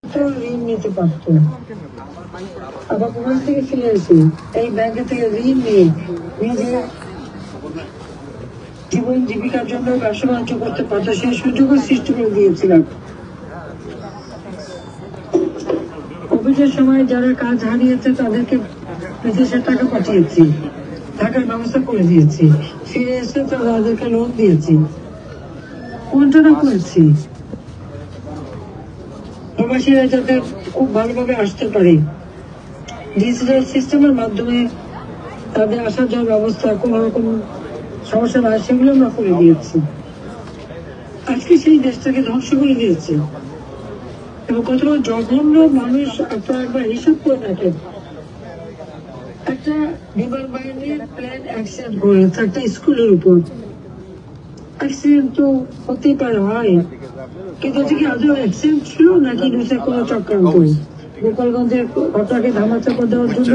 ঋণ নিতে পারতো, আবার ওখান থেকে ফিরে এসে এই ব্যাংকে থেকে ঋণ নিয়ে নিজের জীবন জীবিকার জন্য ব্যবসা বাণিজ্য করতে পারতো, সেই সুযোগও সৃষ্টি করে দিয়েছিলাম। কোভিডের সময় যারা কাজ হারিয়েছে তাদেরকে বিদেশে টাকা পাঠিয়েছি, থাকার ব্যবস্থা করে দিয়েছি, ফিরে এসে তাদেরকে লোন দিয়েছি, বন্টনা করেছি। প্রবাসীরা যাতে খুব ভালোভাবে আসতে পারে, ডিজিটাল সিস্টেমের মাধ্যমে তাদের আসার যাওয়ার ব্যবস্থা, কোনো রকম সমস্যা নয়, সেগুলো আমরা করে দিয়েছি। আজকে সেই দেশটাকে ধ্বংস করে দিয়েছে এবং কতটা জঘন্য মানুষ। আপনারা একবার হিসাব করে দেখেন, একটা বিমান বাহিনীর প্লেন অ্যাক্সিডেন্ট করেছে একটা স্কুলের উপর। অ্যাক্সিডেন্ট তো হতেই পারে, হয়, কিন্তু এটা কি আদৌ অ্যাক্সিডেন্ট ছিল নাকি নিচে কোনো চক্রান্ত? গোপালগঞ্জের ঘটনাকে ধামাচাপা দেওয়ার জন্য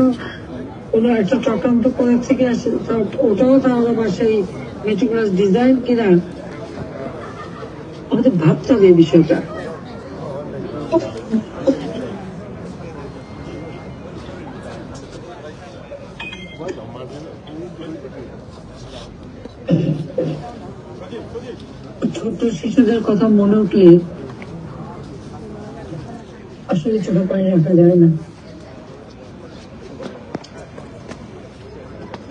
কোনো একটা চক্রান্ত করে থেকে আসে, ওটাও তাহলে আবার সেই মেটিকুলাস ডিজাইন কিনা, আমাদের ভাবতে হবে এই বিষয়টা। ছোট শিশুদের কথা মনে উঠলে আসলে চোখে পানি রাখা যায় না।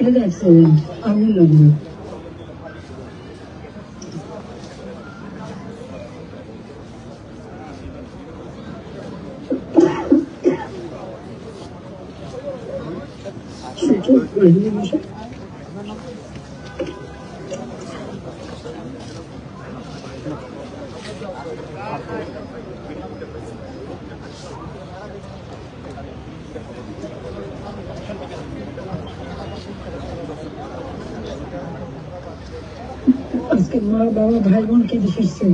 এটা অ্যাক্সিডেন্ট, আগুন লাগলো। আজকে মা বাবা ভাই বোন কেঁদে ফিরছে,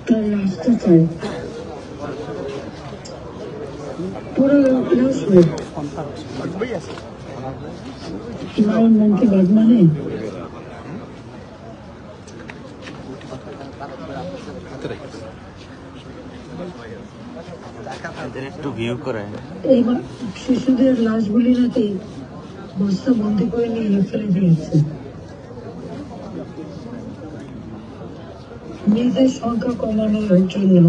তার লাশটা চাই পুরো লাশ হয়ে। মায়ের মনকে বাদ মানে এইবার শিশুদের লাশগুলি নাকি বস্তা বন্দি করে নিয়ে ফেলে দিয়েছে। নিজের সংখ্যা কমানোর জন্য,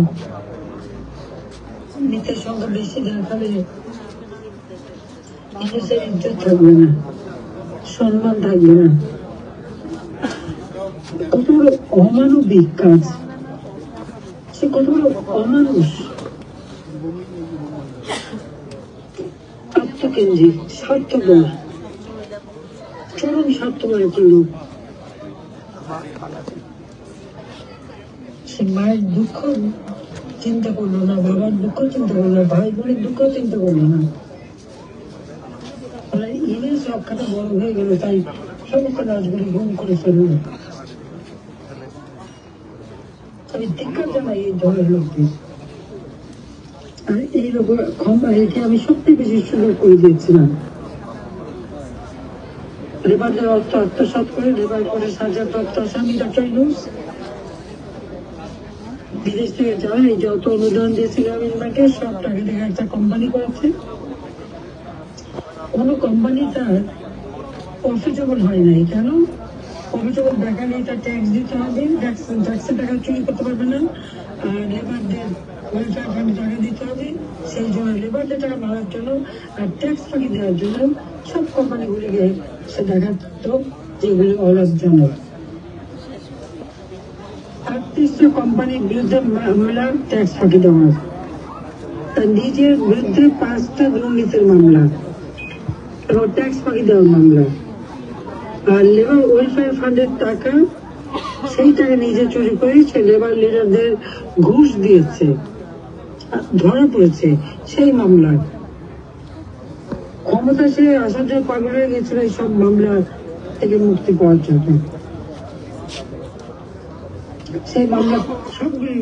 মৃতের সংখ্যা বেশি দেখালে মানুষের ইজ্জত থাকবে না, সম্মান থাকবে না। কত বড় অমানবিক কাজ, সে কত বড় অমানুষ, আত্মকেন্দ্রিক, স্বার্থপর, চরম স্বার্থপর একটা লোক। সে মায়ের দুঃখ চিন্তা করলো না, বাবার দুঃখ চিন্তা করলো না, ভাই বোনের দুঃখ চিন্তা করলো না। ইমেজ রক্ষাটা বড় হয়ে গেল, তাই সমস্ত গাছগুলি গুম করে ফেলল। আমি ধিক্কার জানাই এই ধরনের লোকদের। আর এই লোক ক্ষমতা রেখে আমি সবচেয়ে বেশি সুযোগ করে দিয়েছিলাম। লেবারদের অর্থ আত্মসাৎ করে লেবার করে সাজাপ্রাপ্ত আসামি ডক্টর ইউনূস বিদেশ থেকে যারা এই যত অনুদান দিয়েছিল গ্রামীণ ব্যাংকে সব টাকা থেকে একটা কোম্পানি করেছে। কোন কোম্পানি তার প্রফিটেবল হয় নাই। কেন প্রফিটেবল দেখালে তার ট্যাক্স দিতে হবে, ট্যাক্সের টাকা চুরি করতে পারবে না, আর লেবারদের ওয়েলফেয়ার ফান্ডে টাকা দিতে হবে। সেই জন্য লেবারদের টাকা মারার জন্য আর ট্যাক্স ফাঁকি দেওয়ার জন্য সব কোম্পানিগুলিকে সে দেখাতো যেগুলি অলাভজনক। 38টা কোম্পানির বিরুদ্ধে মামলা ট্যাক্স ফাঁকি দেওয়া, তার নিজের বিরুদ্ধে 5টা দুর্নীতির মামলা এবং ট্যাক্স ফাঁকি দেওয়ার মামলা। আর লেবার ওয়েলফেয়ার ফান্ডের টাকা, সেই টাকা নিজে চুরি করে সে লেবার লিডারদের ঘুষ দিয়েছে, ধরা পড়েছে সেই মামলার। ক্ষমতা সে আসার জন্য পাগল হয়ে গেছিল এই সব মামলা থেকে মুক্তি পাওয়ার জন্য। সেই মামলা সবগুলি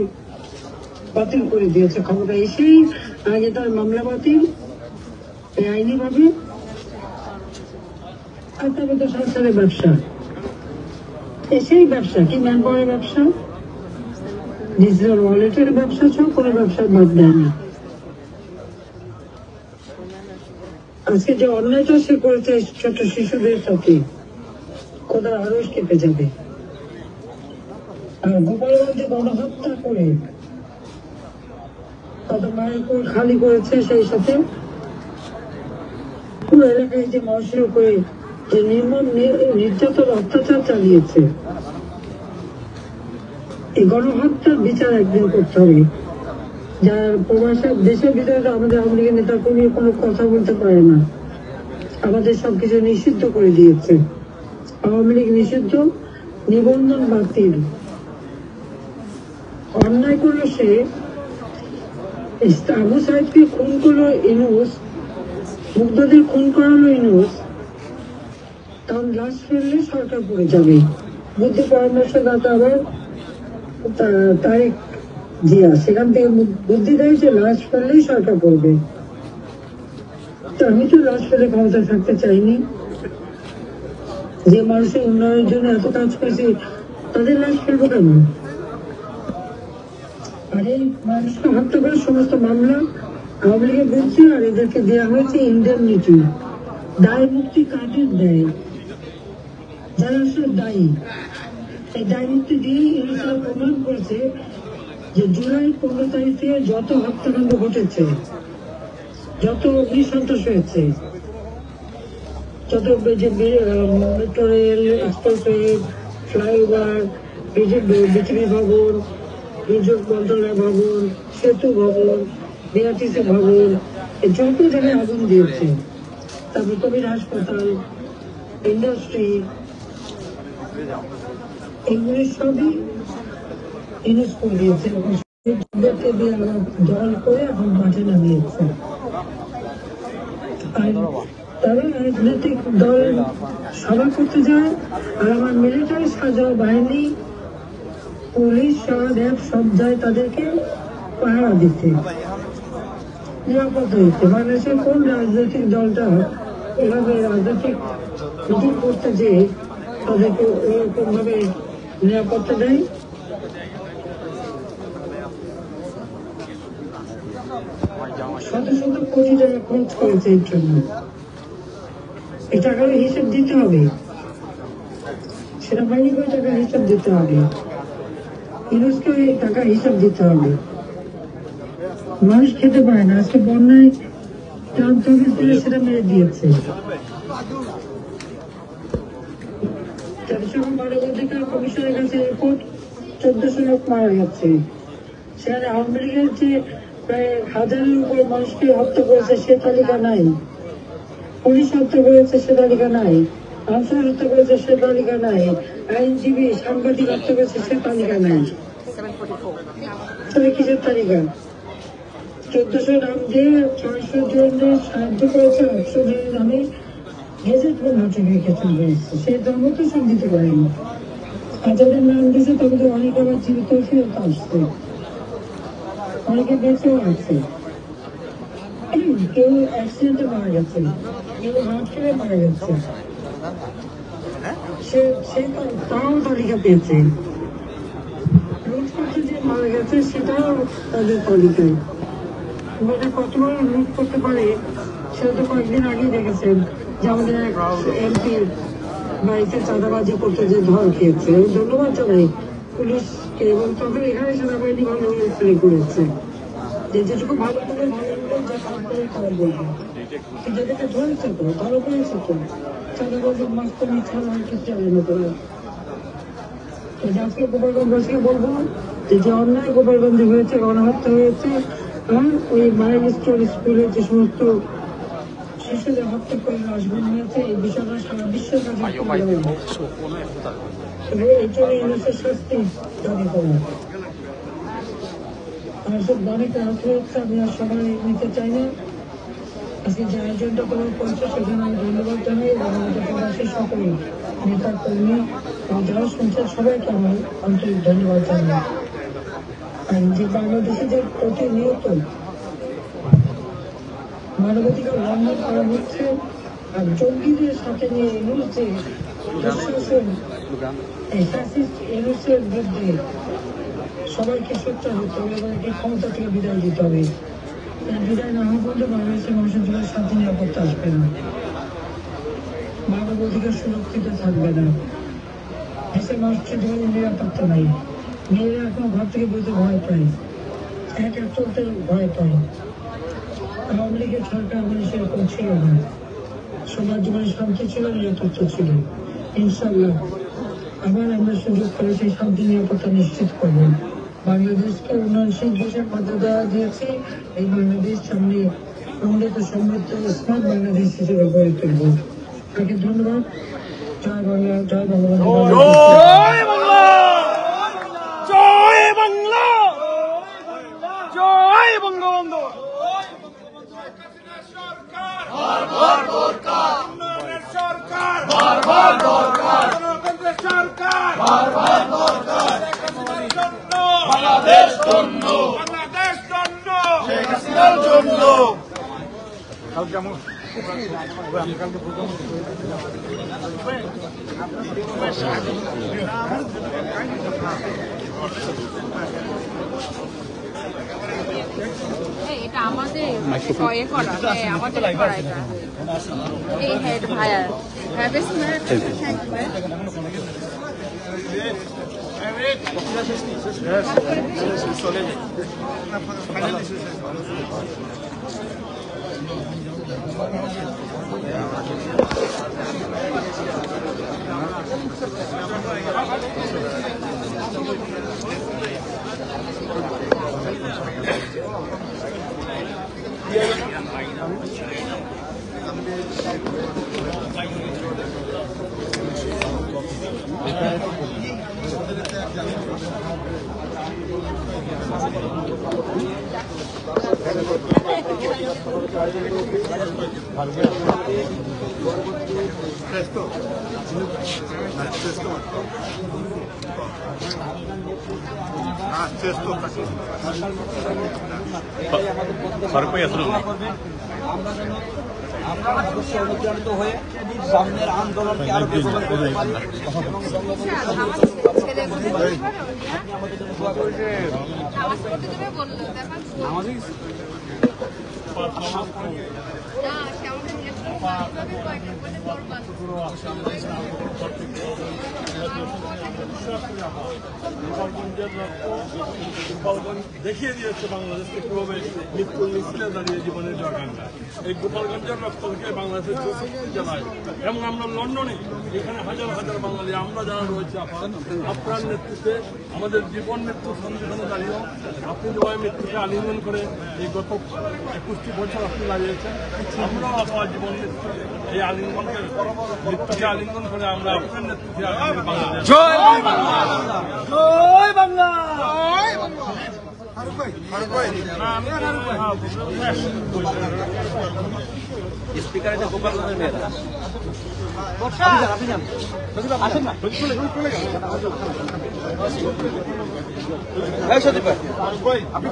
বাতিল করে দিয়েছে ক্ষমতা এসেই। আগে তার মামলা বাতিল বেআইনি ভাবে, আর তারপর তো সরকারের ব্যবসা, এসেই ব্যবসা কি ম্যান পাওয়ারের ব্যবসা। ডিজিটাল ওয়ালেটের ব্যবসা ছাড়া কোনো ব্যবসা বাদ দেয়নি। আজকে যে অন্যায়টা সে করেছে ছোট শিশুদের সাথে, কোথাও আরো কেঁপে যাবে। আর গোপালগঞ্জে গণহত্যা করে কত মায়ের কোল খালি করেছে, সেই সাথে পুরো এলাকায় যে মানুষের উপরে যে নির্মম নির্যাতন অত্যাচার চালিয়েছে, এই গণহত্যার বিচার একদিন করতে হবে। যারা প্রবাসের দেশের ভিতরে আমাদের আওয়ামী লীগের নেতা কর্মী কোনো কথা বলতে পারে না, আমাদের সবকিছু নিষিদ্ধ করে দিয়েছে। আওয়ামী লীগ নিষিদ্ধ, নিবন্ধন বাতিল। অন্যায় করলো সে, আবু সাইদকে খুন করলো ইউনূস, মুগ্ধদের খুন করালো ইউনূস, কারণ লাশ ফেললে সরকার পড়ে যাবে। বুদ্ধি পরামর্শদাতা আবার তারেক জিয়া সেখান থেকে বুদ্ধি দেয় যে লাশ ফেললেই সরকার পড়বে। তো আমি তো লাশ ফেলে ক্ষমতা থাকতে চাইনি। যে মানুষের উন্নয়নের জন্য এত কাজ করেছি, তাদের লাশ ফেলবো কেন? আর এই মানুষকে হত্যা করে সমস্ত মামলা আওয়ামী লীগের বিরুদ্ধে, আর এদেরকে দেওয়া হয়েছে ইন্ডেমনিটি, দায় মুক্তি কাদের দেয়? যারা আসলে দায়ী। এই দায় মুক্তি দিয়ে ইউনিসেফ প্রমাণ করেছে যে জুলাই 15 তারিখে যত হত্যাকাণ্ড ঘটেছে, যত অগ্নিসন্ত্রাস হয়েছে, যত metro rail, expressway, flyover, BTV ভবন, দুর্যোগ মন্ত্রণালয় ভবন, সেতু ভবন, বিআরটিসি ভবন, যত জায়গায় আগুন দিয়েছে, তারপর কোভিড হাসপাতাল, ইন্ডাস্ট্রি, এগুলি সবই ইউজ করে দিয়েছে। জল করে এখন মাঠে নামিয়েছে। তারা রাজনৈতিক দল সভা করতে যায়, আর আমার মিলিটারি সাজাও বাহিনী, পুলিশ, র্যাব সব যায় তাদেরকে পাহারা দিতে, নিরাপত্তা দিতে। বাংলাদেশের কোন রাজনৈতিক দলটা এভাবে রাজনৈতিক মিটিং করতে যে তাদেরকে ওরকম ভাবে নিরাপত্তা দেয়? শত শত কোটি টাকা খরচ করেছে এর জন্য। এই টাকার হিসাব দিতে হবে, সেনাবাহিনীকে টাকার হিসাব দিতে হবে, ইউনুসকে টাকার হিসাব দিতে হবে। মানুষ খেতে পারে না, আজকে বন্যায় ত্রাণ তহবিল তুলে সেটা মেরে দিয়েছে। জাতিসংঘ মানবাধিকার কমিশনের কাছে রিপোর্ট 1400 লোক মারা গেছে। সেখানে আওয়ামী লীগের যে প্রায় 1000-এর উপর মানুষকে হত্যা করেছে সে তালিকা নাই, পুলিশ হত্যা করেছে সে তালিকা নাই, আনসার হত্যা করেছে সে তালিকা নাই, আইনজীবী সাংবাদিক হত্যা করেছে সে তালিকা নাই। তবে কিসের তালিকা? 1400 নাম দিয়ে 600 জনের সাহায্য করেছে, 800 জনের নামে গেজেট বা নোটিফিকেশন রয়েছে। সেই ধর্ম তো সব দিতে পারেনি। যাদের নাম দিয়েছে তাদের অনেক আবার জীবিত ফেরত আসছে, অনেকে বেঁচেও আছে। কেউ অ্যাক্সিডেন্টে মারা গেছে, কেউ হার্ট ফেলে মারা গেছে, সে তাও তালিকা পেয়েছে। লুট করতে যে মারা গেছে সেটাও তাদের তালিকায়। মানে কত বড় লুট করতে পারে সেটা তো কয়েকদিন আগেই দেখেছেন যে আমাদের এক এমপির বাড়িতে চাঁদাবাজি করতে যে ধরা খেয়েছে। ধন্যবাদ জানাই পুলিশকে, এবং তখন এখানে সেনাবাহিনী ভালো প্লে করেছে, যে যেটুকু ভালো করে ভালো করে যে কাজ করে তারা বলবে যাদেরকে ধরেছে তো ভালো করেছে তো চাঁদাবাজির মাস্ত মিথ্যা আর কিছু জানে না তোরা। আজকে গোপালগঞ্জবাসীকে বলবো যে অন্যায় গোপালগঞ্জে হয়েছে, গণহত্যা হয়েছে, আর ওই মাইল স্টোর স্কুলের যে সমস্ত শিশুদের হত্যা করে লাশগুলো হয়েছে, এই বিষয়টা সারা বিশ্বের কাছে এই জন্য ইউনিসেফ শাস্তি দাবি করা। আমার সব অনেক রাত হচ্ছে, আমি আর সময় নিতে চাই না। আজকে যে আয়োজনটা করার করেছে সেখানে আমি ধন্যবাদ জানাই, বাংলাদেশের সকল নেতা কর্মী এবং যারা শুনছেন সবাইকে আমার আন্তরিক ধন্যবাদ জানাই। আর যে বাংলাদেশে যে প্রতিনিয়ত মানবাধিকার লঙ্ঘন করা হচ্ছে, আর জঙ্গিদের সাথে নিয়ে ইউনুসে দুঃশাসন, এই ফ্যাসিস্ট ইউনুসের বিরুদ্ধে সবাইকে সোচ্চার হতে হবে এবং এই ক্ষমতা থেকে বিদায় দিতে হবে। বিদায় না হওয়া পর্যন্ত বাংলাদেশের মানুষের জীবনে শান্তি নিরাপত্তা আসবে না, মানব অধিকার সুরক্ষিত থাকবে না, দেশের মানুষের জীবনে নিরাপত্তা নাই। মেয়েরা এখন ঘর থেকে বেরোতে ভয় পায়, এক চলতে ভয় পায়। আওয়ামী লীগের সরকার মানে সেরকম ছিল না, সবার জীবনে শান্তি ছিল, নিরাপত্তা ছিল। ইনশাল্লাহ আবার আমরা সুযোগ করে সেই শান্তি নিরাপত্তা নিশ্চিত করব। বাংলাদেশকে উন্নয়নশীল দেশের মর্যাদা দিয়েছি, এই বাংলাদেশ সামনে উন্নত সমৃদ্ধ স্মার্ট বাংলাদেশ হিসেবে গড়ে তুলব। তাকে ধন্যবাদ। জয় বাংলা, জয় বঙ্গবন্ধু। জয় বাংলা, জয় বাংলা, জয় বঙ্গবন্ধু। বাংলাদেশ ধন্য, বাংলাদেশ ধন্য, শেখ হাসিনার জন্য। কালকে আমার এটা আমাদের করা, আমাদের করা এটা। এই হেড ভাইয়া আমরা অনুপ্রাণিত হয়ে সামনের আন্দোলনকে আরো বেগবান করতে পারি। দেখিয়ে দিয়েছে বাংলাদেশকে কিভাবে মৃত্যুর মিছিলে দাঁড়িয়ে জীবনের জয়গানটা। এই গোপালগঞ্জের রক্ত থেকে বাংলাদেশের চৌষট্টি জেলায় এবং আমরা লন্ডনে, এখানে হাজার হাজার বাঙালি আমরা যারা রয়েছে আপনার নেতৃত্বে আমাদের জীবন মৃত্যু সন্ধিক্ষণে দাঁড়িয়েও আপনি যেভাবে মৃত্যুকে আলিঙ্গন করে এই গত 21টি বছর আপনি দাঁড়িয়েছেন, আমরাও আপনার জীবন মৃত্যু এই আলিঙ্গনকে মৃত্যুকে আলিঙ্গন করে আমরা আপনার নেতৃত্বে বাংলাদেশ। জয় বাংলা, জয় বাংলা, জয় বাংলা। স্পিকার এটা গোপালগঞ্জের মেয়েরা আসেন না, আপনি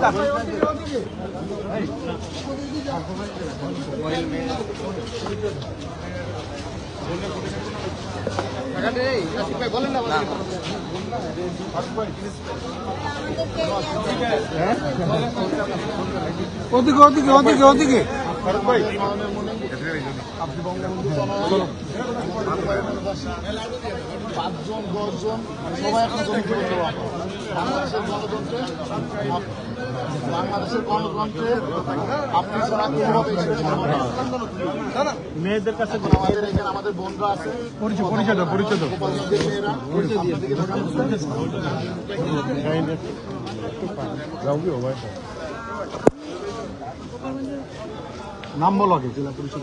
বলেন না ওদিকে ওদিকে ওদিকে ওদিকে পাঁচজন 10 জন সবাই এখন বাংলাদেশের গণতন্ত্রে আপনি ছাড়া কোনোভাবে মেয়েদের কাছে আমাদের এখানে আমাদের বোনরা আছে, পরিচয় নাম বলো আগে, জেলা পরিষদ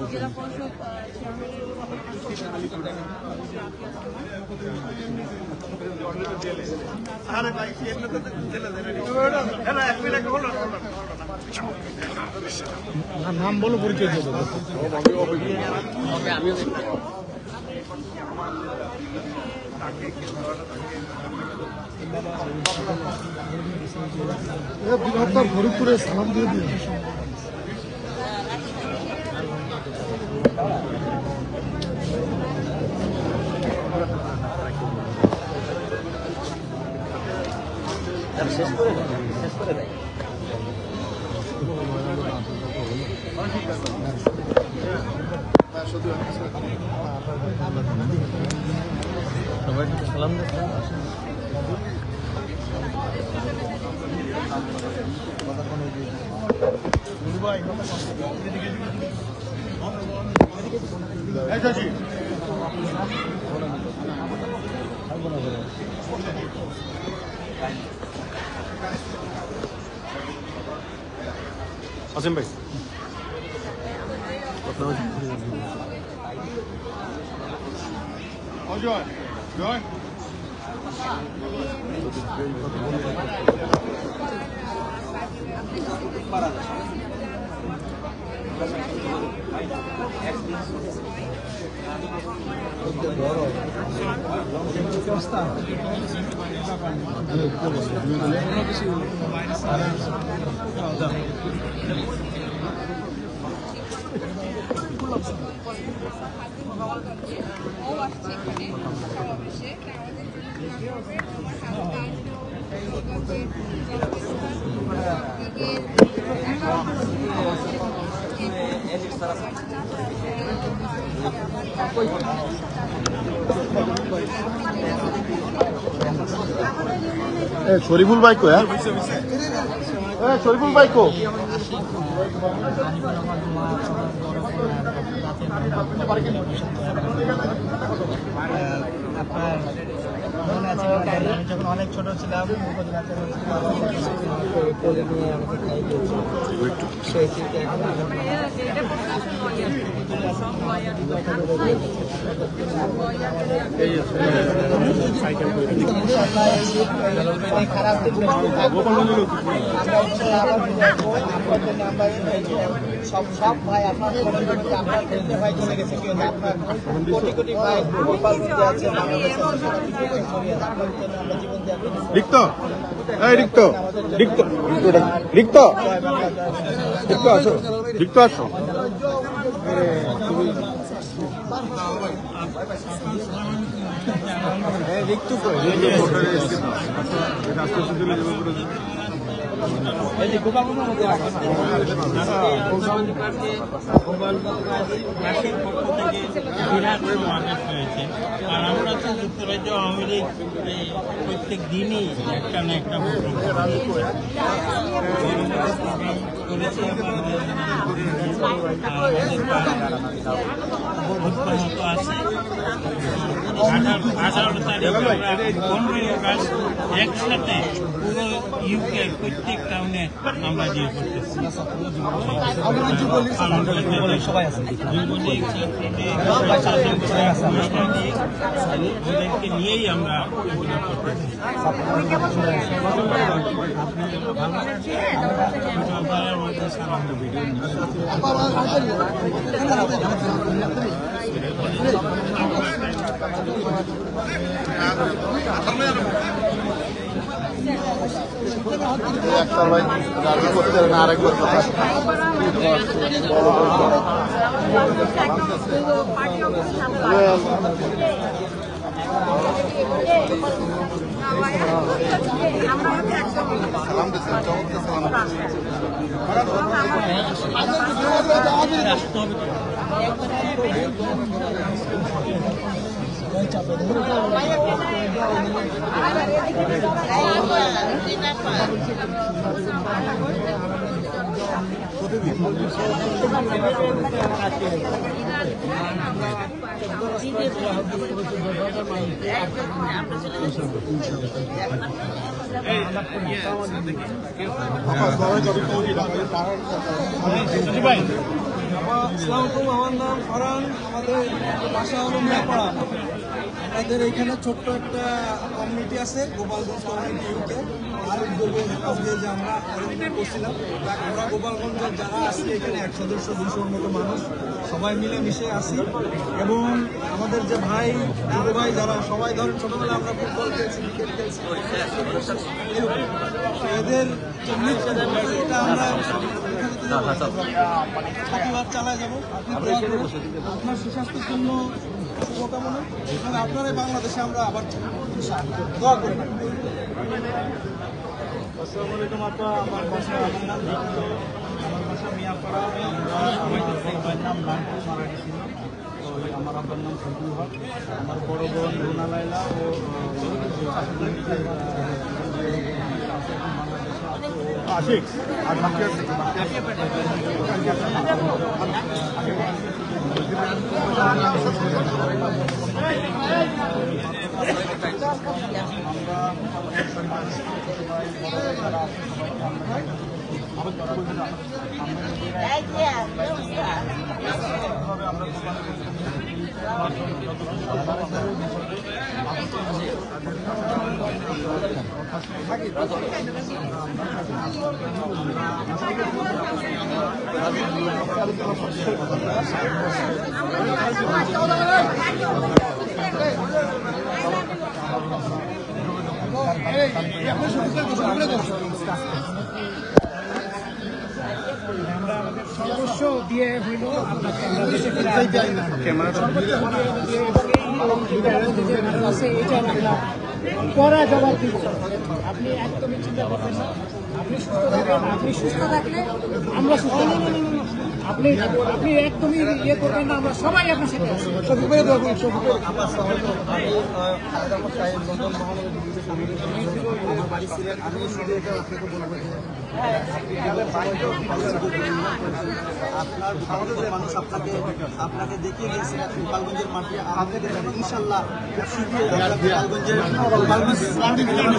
নাম বলো, পরিচয় দিয়ে দেবো। বৃহত্তর ফরিদপুরে সালাম দিয়ে দিন। শেষ করে দেয় সবাইকে সালাম আসেন ভাই জয় জয় শরীফুল ভাই কো শরীফুল ভাই কো আপনার মনে আছে আমি যখন অনেক ছোট ছিলাম কোলে নিয়ে আমাকে খাইয়েছে সেই থেকে খারাপ সব ভাই আপনার ভাই চলে গেছে কি আপনার কোটি কোটি ভাই আছে রিক্ত রিক্ত রিক্ত রিক্ত রিক্ত আসো রিক্ত আসো রিক্ত আর আমরা তো যুক্তরাজ্য আওয়ামী লীগ প্রত্যেক দিনই একটা না একটা করেছি মতো আছে 18 তারিখ 15 আগস্ট একসাথে পুরো ইউকে প্রত্যেক টাউনে আমরা দিয়ে করতেছি সবাই আছে ওদেরকে নিয়েই আমরা এগুলো করতেছি একটা ভাই দাবি করতে না আরেকবার কথা সালাম দিচ্ছেন চমৎকার আমার নাম ফরহান, আমাদের বাসা হলো মিয়াপাড়া। আমাদের এখানে ছোট্ট একটা কমিউনিটি আছে, গোপালগঞ্জ কমিউনিটি ইউকে। আর উদ্যোগে আজকে যে আমরা অ্যারেঞ্জমেন্ট করছিলাম, আমরা গোপালগঞ্জের যারা আসছে এখানে 1 সদস্য 200-র মতো মানুষ সবাই মিলে মিশে আসি। এবং আমাদের যে ভাই যুব ভাই যারা সবাই ধরেন ছোটবেলায় আমরা ফুটবল খেলছি, ক্রিকেট খেলছি, এদের এটা আমরা প্রতিবাদ চালায় যাবো। আপনার সুস্বাস্থ্যের জন্য শুভকামনা এবং আপনারাই বাংলাদেশে আমরা আবার দোয়া করি। আসসালামু আলাইকুম আপা, আমার বাসা মিয়াপাড়া। আমার নাম লালপুর মারা গেছিল। তো আমার আব্বার নাম সবুল হক। আমার বড় বোন রুনা লাইলা ও আশিক আর বাকি সর্বস্ব দিয়ে হইল আপনাকে আছে এটা আমরা পরে জবাব দিব। আপনি একদমই চিন্তা করবেন না, আপনি সুস্থ থাকবেন। আপনি সুস্থ থাকলে আমরা সুস্থ থাকবো। আপনি আপনি একদমই ইয়ে করবেন না, আমরা সবাই আপনার সাথে আছি। আপনার ভারতের মানুষ আপনাকে দেখিয়ে দিয়েছেন গোপালগঞ্জের মাঠে। আমাদের ইনশাল্লাহ গোপালগঞ্জ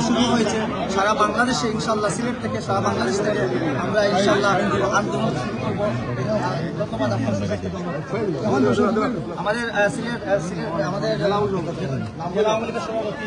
শুরু হয়েছে সারা বাংলাদেশে, ইনশাল্লাহ সিলেট থেকে সারা বাংলাদেশ থেকে আমরা ইনশাল্লাহ আন্দোলন শুরু করবো। ধন্যবাদ আপনার আমাদের সিলেট আমাদের জেলা আওয়ামী লীগের সভাপতি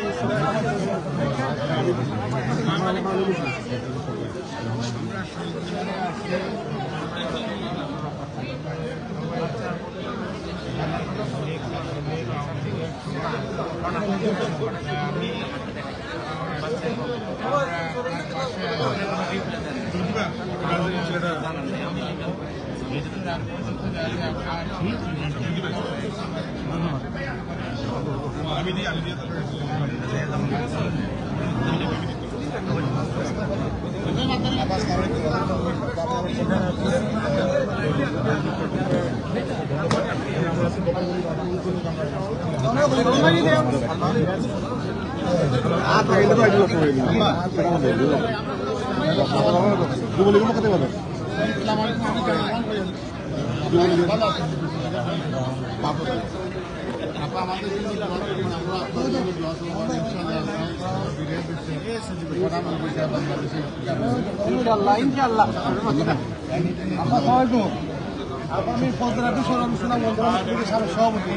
আমি পদ্মাবী সরঞ্চনা মন্ত্রণালয় সভাপতি।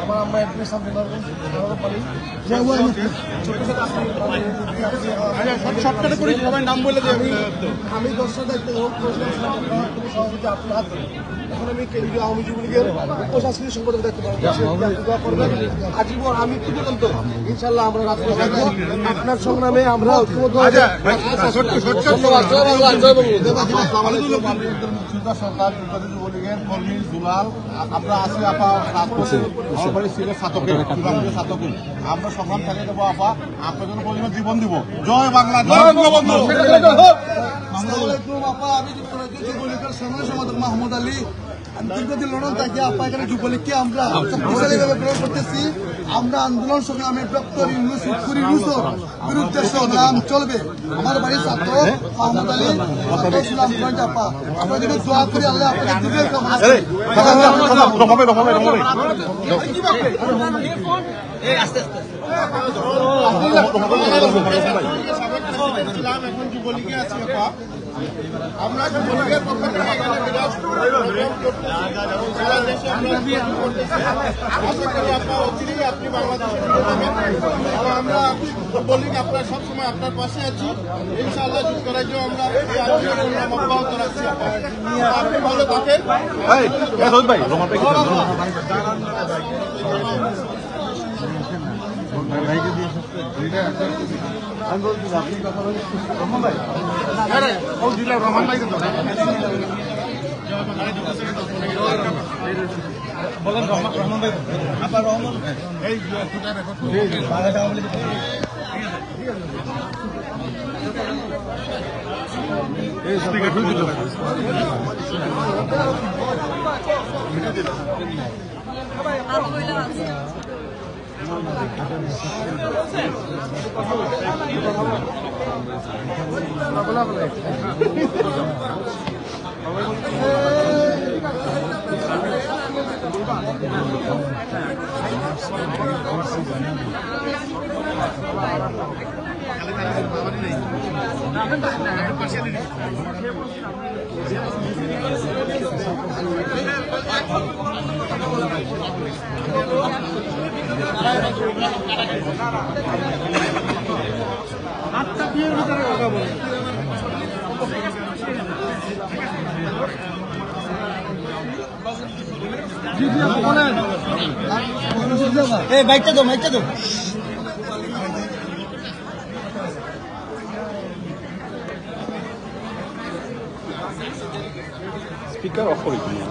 আমার আম্মা এমপি নাম বলে আমি দর্শক দায়িত্ব সভাপতি আপনার হাতে। এখন আমি কেন্দ্রীয় আওয়ামী যুবলীগের প্রশাসনিক সম্পাদক দায়িত্ব করবেন আজীবন আমি পর্যন্ত। ইনশাল্লাহ আমরা রাজপথে থাকবো আপনার সংগ্রামে। আমরা সরকার যুবলীগের কর্মী দুলাল আমরা আছি আপা রাজপথে সিলেট ছাতকে আমরা সকাল থেকে দেবো আপা আপনার জন্য পরিমাণ জীবন দিব। জয় বাংলা, জয় বঙ্গবন্ধু। আপা আমি যুবলীগের সাধারণ সম্পাদক মাহমুদ আলী। দীর্ঘদিন লড়ন থাকে আপা এখানে যুবলীগকে আমরা শক্তিশালীভাবে গ্রহণ করতেছি। আমরা আন্দোলন সংগ্রামে ডক্টর ইউনূসের বিরুদ্ধে সংগ্রাম চলবে। আমার বাড়ির ছাত্র মাহমুদ আলী ইসলামগঞ্জ আপা। আমরা যদি দোয়া করি আল্লাহ আপনাকে দিবেন। এখন যুবলীগে আছি আপা। আমরা যুবলীগের পক্ষ থেকে আপনি বাংলাদেশে আমরা বলি আপনার সবসময় আপনার পাশে আছি। ইনশাআল্লাহ যুক্তরাজ্য আমরা এই আন্দোলন অব্যাহত রাখছি। আপনি ভালো থাকেন। রহমান ভাই বলেন রহমান ভাই আপনার রহমান এই বাইকটা দো বাইকটা দো স্পিকার অফ করে দিন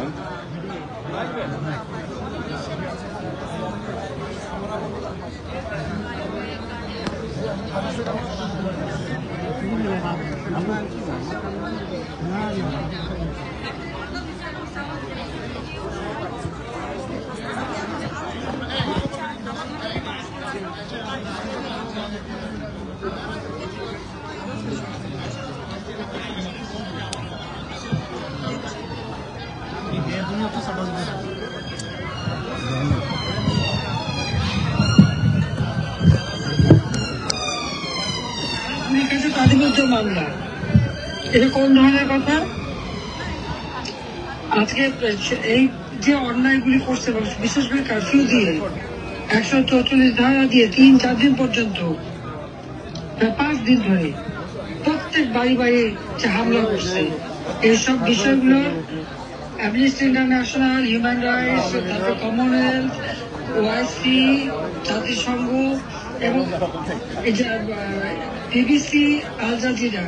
তাদের বিরুদ্ধে মামলা, এটা কোন ধরনের কথা? আজকে এই যে অন্যায়গুলি করছে, বিশেষ করে কারফিউ দিয়ে 144 ধারা দিয়ে 3-4 দিন পর্যন্ত 5 দিন ধরে প্রত্যেক বাড়ি বাড়ি যে হামলা করছে, এইসব বিষয়গুলো অ্যামনেস্টি ইন্টারন্যাশনাল, হিউম্যান রাইটস, তারপর কমনওয়েলথ, ওআইসি, জাতিসংঘ এবং এই যে বিবিসি, আল জাজিরা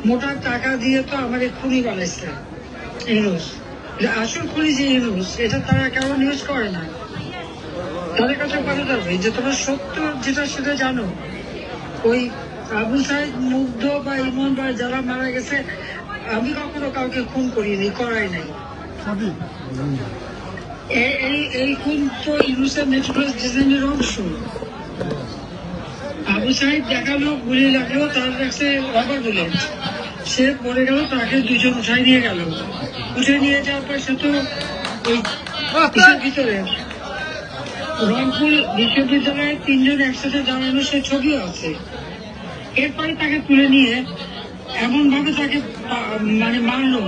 মোটা টাকা দিয়ে তো আমাদের খুনি বানাইছে ইউনুস। আসল খুনি যে ইউনুস, এটা তারা কেমন নিউজ করে না, তাদের কাছে বলা যাবে যে তোমরা সত্য যেটা সেটা জানো। ওই আবু সাইদ, মুগ্ধ বা ইমন বা যারা মারা গেছে, আমি কখনো কাউকে খুন করিনি, করাই নাই। এই খুন তো ইউনুসের মেট্রোপ্লাস ডিজাইনের অংশ। আবু সাইদ দেখালো, গুলি লাগলো, তার কাছে রাবার বুলেট, সে পড়ে গেল, তাকে 2 জন উঠাই নিয়ে গেল। উঠে নিয়ে যাওয়ার পর সে তো ওই ভিতরে রংপুর বিশ্ববিদ্যালয়ে 3 জন একসাথে দাঁড়ানো সে ছবিও আছে। এরপরে তাকে তুলে নিয়ে এমন ভাবে তাকে মানে মারলো,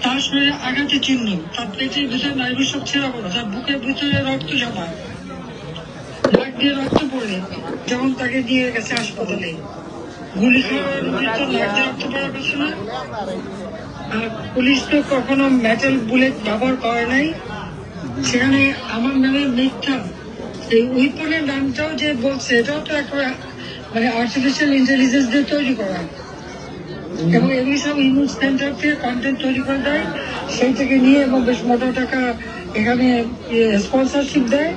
তার শরীরে আঘাতের চিহ্ন, তার পেটের ভিতরে নার্ভের সব ছেঁড়া পড়া, তার বুকের ভিতরে রক্ত জমা, নাক দিয়ে রক্ত পড়ে যখন তাকে নিয়ে গেছে হাসপাতালে। গুলি খাওয়ার তো নাক দিয়ে রক্ত পড়ার কথা না। আর পুলিশ তো কখনো মেটাল বুলেট ব্যবহার করে নাই। সেখানে আমার নামে মিথ্যা, এই উইপনের নামটাও যে বলছে, এটাও তো একটা মানে আর্টিফিশিয়াল ইন্টেলিজেন্স দিয়ে তৈরি করা, এবং এগুলি সব ইউনিট সেন্টার থেকে কন্টেন্ট তৈরি করে দেয়, সেই থেকে নিয়ে এবং বেশ মোটা টাকা এখানে স্পন্সরশিপ দেয়,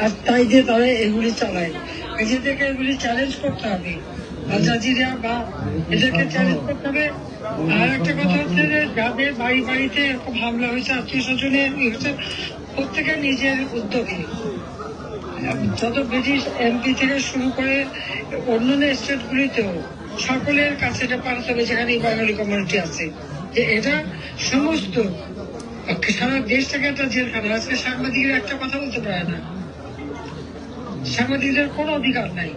আর তাই দিয়ে তারা এগুলি চালায়। নিজেদেরকে এগুলি চ্যালেঞ্জ করতে হবে, আল জাজিরা বা এদেরকে চ্যালেঞ্জ করতে হবে। আর একটা কথা হচ্ছে যে যাদের বাড়ি বাড়িতে এরকম হামলা হয়েছে, আত্মীয় স্বজনের হচ্ছে, প্রত্যেকের নিজের উদ্যোগে, যত ব্রিটিশ এমপি থেকে শুরু করে অন্যান্য স্টেটগুলিতেও সকলের কাছে এটা পাঠাতে হবে, যেখানে এই বাঙালি কমিউনিটি আছে, যে এটা সমস্ত সারা দেশ থেকে একটা জেলখানা। আজকে সাংবাদিকের একটা কথা বলতে পারে না, সাংবাদিকদের কোনো অধিকার নাই,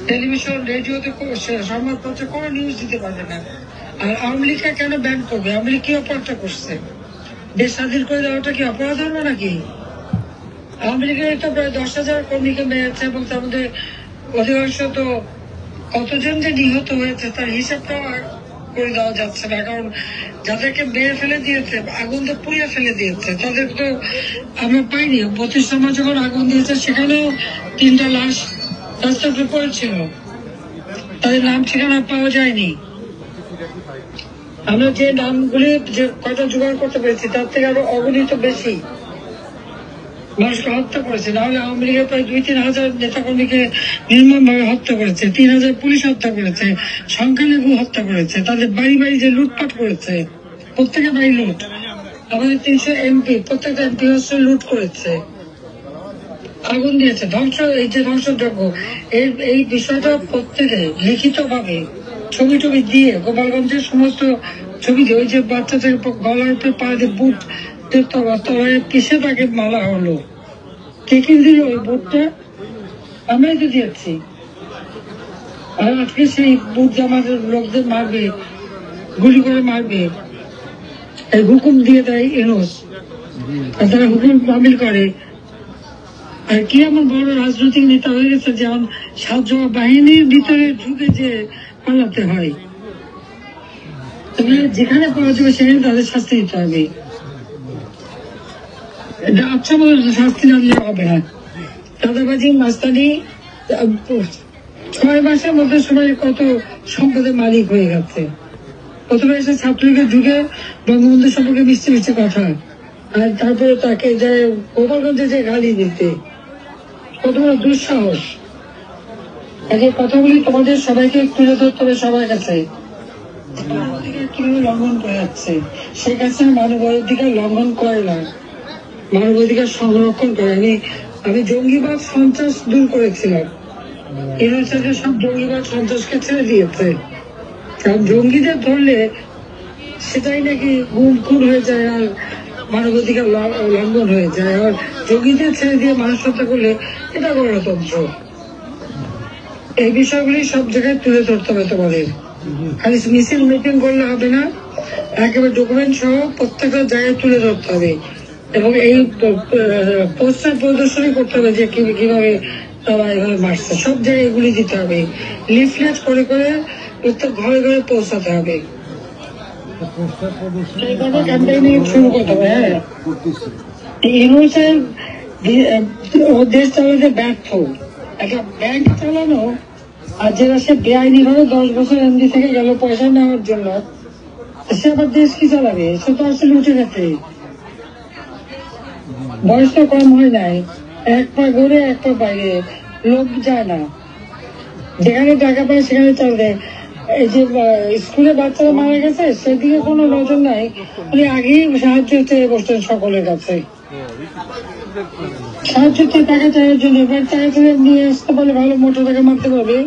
টেলিভিশন রেডিওতে সংবাদপত্রে কোনো নিউজ দিতে পারবে না। আর আওয়ামী লীগকে কেন ব্যান করবে? আওয়ামী লীগ কি অপরাধটা করছে? দেশ স্বাধীন করে দেওয়াটা কি অপরাধ হবে নাকি? আওয়ামী লীগের তো প্রায় 10,000 কর্মীকে মেরেছে, এবং তার মধ্যে অধিকাংশ তো কতজন যে নিহত হয়েছে তার হিসাবটা করে দেওয়া যাচ্ছে না, কারণ যাদেরকে মেরে ফেলে দিয়েছে, আগুন তো পুড়িয়ে ফেলে দিয়েছে, তাদের তো আমরা পাইনি। 32 সময় যখন আগুন দিয়েছে, সেখানেও 3টা লাশ রাস্তার উপরে ছিল, তাদের নাম ঠিকানা পাওয়া যায়নি। আমরা যে নামগুলি যে কয়টা জোগাড় করতে পেরেছি, তার থেকে আরো অগণিত বেশি। মানুষকে হত্যা করেছে, নাহলে আওয়ামী লীগের প্রায় 2-3 হাজার নেতাকর্মীকে নির্মমভাবে হত্যা করেছে, 3,000 পুলিশ হত্যা করেছে, সংখ্যালঘু হত্যা করেছে, তাদের বাড়ি বাড়ি যে লুটপাট করেছে, প্রত্যেকের বাড়ি লুট। আমাদের 300 এমপি, প্রত্যেকটা এমপি হচ্ছে লুট করেছে, আগুন দিয়েছে, ধ্বংস, এই যে ধ্বংসযজ্ঞ, এই বিষয়টা প্রত্যেকে লিখিত ভাবে ছবি টবি দিয়ে গোপালগঞ্জের সমস্ত ছবি দিয়ে, ওই যে বাচ্চাদের গলার উপরে পা দিয়ে বুট কিসে তাকে মালা হলো, কে কিনে দিল ওই বুটটা? আমরাই তো দিয়েছি। আর আজকে সেই বুট জামার লোকদের মারবে, গুলি করে মারবে, এই হুকুম দিয়ে দেয় ইউনূস, আর তারা হুকুম তামিল করে। আর কি এমন বড় রাজনৈতিক নেতা হয়ে গেছে যেমন সাহায্য বাহিনীর ভিতরে ঢুকে যে পালাতে হয়। যেখানে পাওয়া যাবে সেখানে তাদের শাস্তি দিতে হবে। আচ্ছা বলে শাস্তি না দিলে হবে না। দাদাবাজি মাস্তানি 6 মাসের মধ্যে সবাই কত সম্পদের মালিক হয়ে গেছে। প্রথমে এসে ছাত্রলীগের ঢুকে বঙ্গবন্ধু সম্পর্কে মিষ্টি মিষ্টি কথা, আর তারপরে তাকে যায় গোপালগঞ্জে যে গালি দিতে, কত বড় দুঃসাহস। এই কথাগুলি তোমাদের সবাইকে তুলে ধরতে হবে সবার কাছে। লঙ্ঘন করে যাচ্ছে সেই কাছে মানবাধিকার লঙ্ঘন করে না, মানবাধিকার সংরক্ষণ করে। আমি জঙ্গিবাদ সন্ত্রাস দূর করেছিলাম, এর সাথে সব জঙ্গিবাদ সন্ত্রাসকে ছেড়ে দিয়েছে। কারণ জঙ্গিদের ধরলে সেটাই নাকি গুম খুন হয়ে যায় আর মানবাধিকার লঙ্ঘন হয়ে যায়, আর জঙ্গিদের ছেড়ে দিয়ে মানুষ হত্যা করলে এটা গণতন্ত্র। এই বিষয়গুলি সব জায়গায় তুলে ধরতে হবে তোমাদের। খালি মিছিল মিটিং করলে হবে না, একেবারে ডকুমেন্ট সহ প্রত্যেকটা জায়গায় তুলে ধরতে হবে এবং এই পোস্টার প্রদর্শনী করতে হবে যে কিভাবে তারা এভাবে মারছে। সব জায়গায় এগুলি দিতে হবে, লিফলেট করে করে প্রত্যেক ঘরে ঘরে পৌঁছাতে হবে। ক্যাম্পেইনিং শুরু করতে হবে। হ্যাঁ, দেশ চালাতে ব্যর্থ, একটা ব্যাংক চালানো, আর যেটা সে বেআইনি ভাবে 10 বছর এমডি থেকে গেল পয়সা নেওয়ার জন্য, সে আবার দেশ কি চালাবে? সে তো আসলে উঠে গেছে, বয়স তো কম হয় নাই, এক পা ঘুরে এক পা বাইরে, লোক যায় না, যেখানে টাকা পায় সেখানে চলবে। এই যে স্কুলে বাচ্চারা মারা গেছে সেদিকে কোনো নজর নাই, উনি আগেই সাহায্য চেয়ে বসতেন সকলের কাছে, সাহায্য চেয়ে টাকা চাওয়ার জন্য। এবার টাকা চেয়ে নিয়ে আসতে পারলে ভালো মোটা টাকা মারতে পারবে।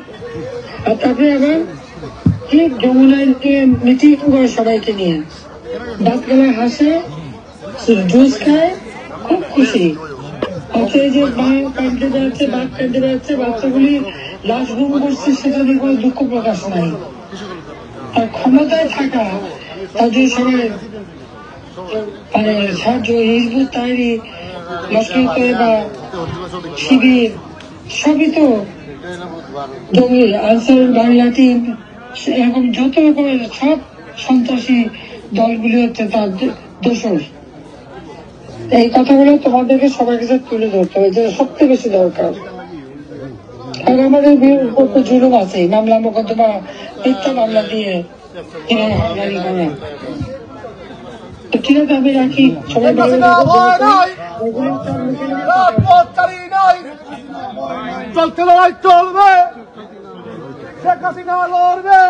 আর তারপরে আবার কি যমুনায় মিটিং করে সবাইকে নিয়ে, দাঁত গেলায় হাসে, জুস খায়, খুব খুশি। এই যে মা কাঁদতে যাচ্ছে, বাপ কাঁদতে যাচ্ছে, বাচ্চাগুলি লাশ গুম করছে, সেটা নিয়ে কোনো দুঃখ প্রকাশ নাই। আর ক্ষমতায় থাকা তাদের সবাই মানে সাহায্য, হিজবুত তাহরির, লস্কর তৈয়বা, শিবির, সবই তো জঙ্গি, আনসারুল বাংলা টিম, এরকম যত রকমের সব সন্ত্রাসী দলগুলি হচ্ছে তার দোষর। এই কথাগুলো তোমাদেরকে সবার কাছে তুলে ধরতে হবে, যেটা সবচেয়ে বেশি দরকার। আর আমাদের উপর তো জুলুম আছে, মামলা মোকদ্দমা, মিথ্যা মামলা দিয়ে গাড়ি করা। ঠিক আছে, আমি রাখি। সবাই চলতে লড়াই চলবে, শেখ হাসিনা লড়বে,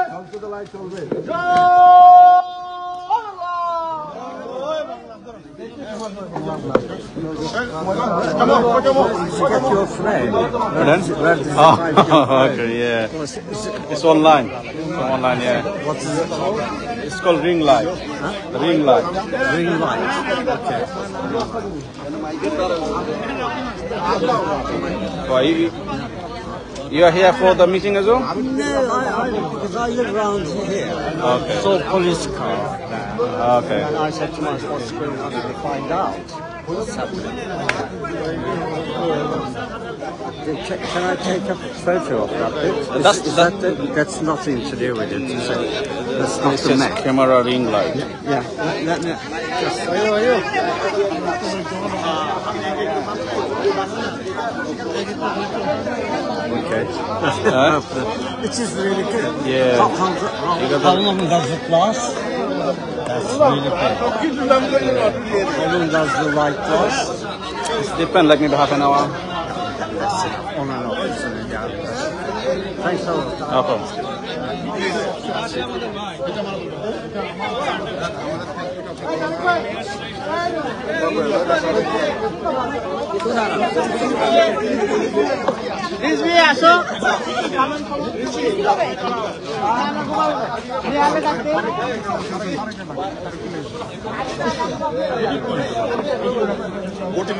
okay, yeah. It's online. Online, yeah. What is it? It's called Ring Light. Ring Light. Ring light. Okay. Well, you are here for the meeting as well? No, because I live around here. And Okay. I saw a police car there. Okay. And I said to myself, what's going on? To find out what's happening. Can I take a photo of that bit? That's nothing to do with it. That's not It's the just neck. camera ring light. Yeah. Just. Okay. It is really good. Yeah. How long does it last? That's really good. How long does the light last? Depend like maybe half an hour. On and off, isn't it? Yeah. Thanks a lot. No problem. Boating